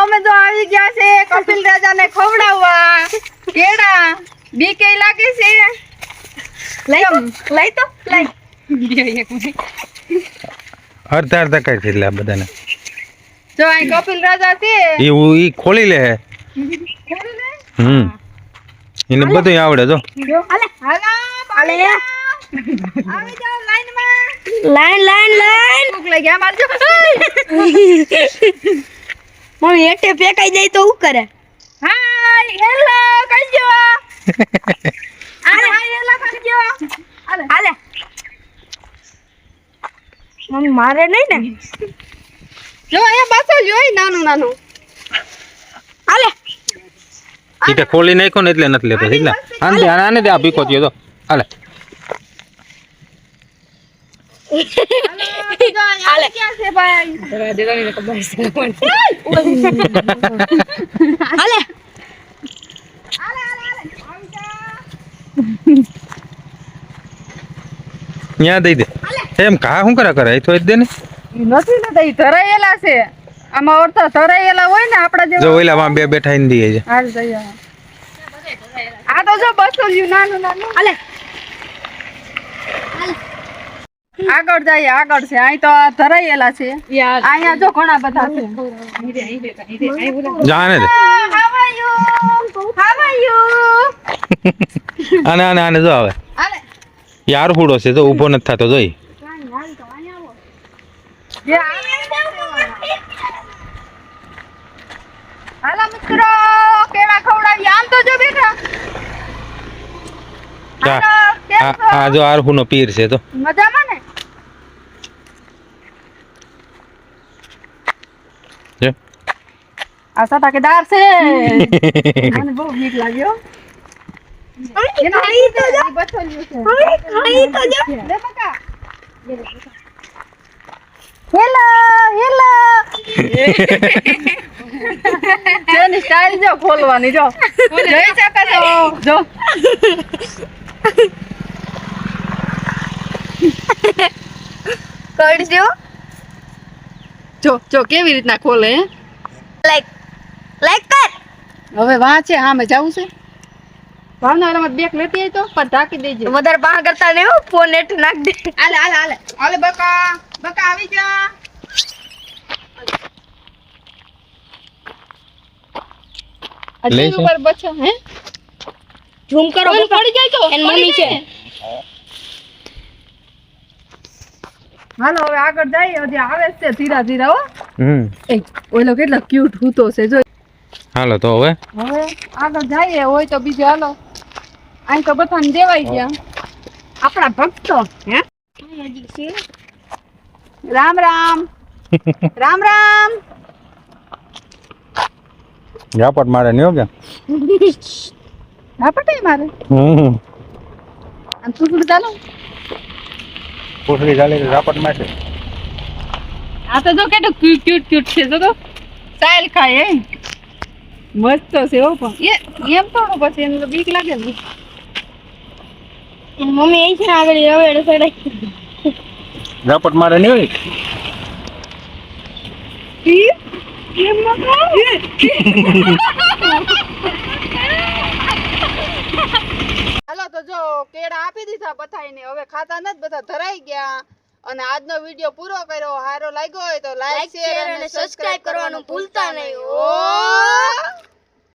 અમે તો આવી ગયા છે કપિલ રાજાને ખવડાવવા કેડા બીકે લાગે છે લઈ તો અડધા અડધા કરી એટલે બધાને જો આ કપિલ રાજા છે ઈ ખોલી લે એને બધું આવડે જો હાલે આવી જાઓ લાઈન ભૂખ લાગી આ મારજો મમ્મી એટે ફેંકાઈ જાય તો શું કરે? હાય હેલો કજો હાય હેલો કજો હાલે મમ્મી મારે નહીં ને. જો અહીંયા પાછળ જોઈ નાનું હાલે ઈ તે ખોલી નાખ્યો ને એટલે નથી લેતો એટલે આને દે આ પીકો થયો તો હાલે હાલે ક્યાં છે ભાઈ હાલે ન્યા દઈ દે એમ કા શું કરે તો જ દે ને નથી ને તઈ ધરાયેલા છે આમાં ઓરતા ધરાયેલા હોય ને આપડા જેવા જો ઓલા માં બે બેઠા ને દઈએ છે હાલ દઈ આ તો જો બસોલ્યું નાનું હાલે આગળ જાય આગળ છે અહીં તો આ ધરાયેલા છે અહીંયા જો ઘણા બધા છે જાને દે How are you? આને જો આવે હાલે યાર ફૂડો છે તો ઊભો નથી થતો જોઈ હાલો મિત્રો કેવા ખવડાવી આમ તો જો બેટા આ જો આરહુ નો પીર છે તો મજામાં ને જો આ સટાકેદાર છે મને બહુ બીક લાગ્યો એનો ખાઈ તો જો બચોલ્યું છે ખાઈ તો જો લે બકા હેલો જેની સ્ટાઈલ જો ખોલવાની જો જોઈ શકો છો જો કરજો જો કેવી રીતના ખોલે હે લાઈક કર. હવે વાં છે હા મેં જવું છે ભાવનગરમાં બેક લેતી આવી તો પણ ઢાંકી દેજે વધારે બહાર કરતા નહીં હો, ફોન નેટ નાખ દે. હાલે બકા આવી જા લઈ અજય ઉપર બચો હે ઝૂમ કરો ઓલ પડી જાય તો એન મમ્મી છે. હાલો હવે આગળ જાય હજી આવે છે ધીરા ધીરા હો હમ ઓલો કેટલો ક્યુટ હૂતો છે જો હાલો તો હવે હવે આગળ જઈએ હોય તો બીજે હાલો અહીં તો બધાને દેવાઈ ગયા આપણા ભક્તો હે રામ રામ ઝાપટ મારે નહીં હો કે આપટે મારે આમ તું ચાલો પૂછડી ચાલે ઝાપટ મારે આ તો જો કેટલું ક્યુટ છે જો સ્ટાઈલ ખાય હે મસ્ત છે હો પણ એમ થોડું પછી એને તો બીક લાગે ને એન મમ્મી અહીં છે ને આગળ રવેડે ચડાઈ. ઝાપટ મારે નહીં હોય હાલો તો જો કેળા આપી દીધા બધાને હવે ખાતા નથી બધા ધરાઈ ગયા અને આજનો વિડિયો પૂરો કર્યો સારો લાગ્યો હોય તો લાઈક શેર અને સબસ્ક્રાઇબ કરવાનું ભૂલતા નહીં.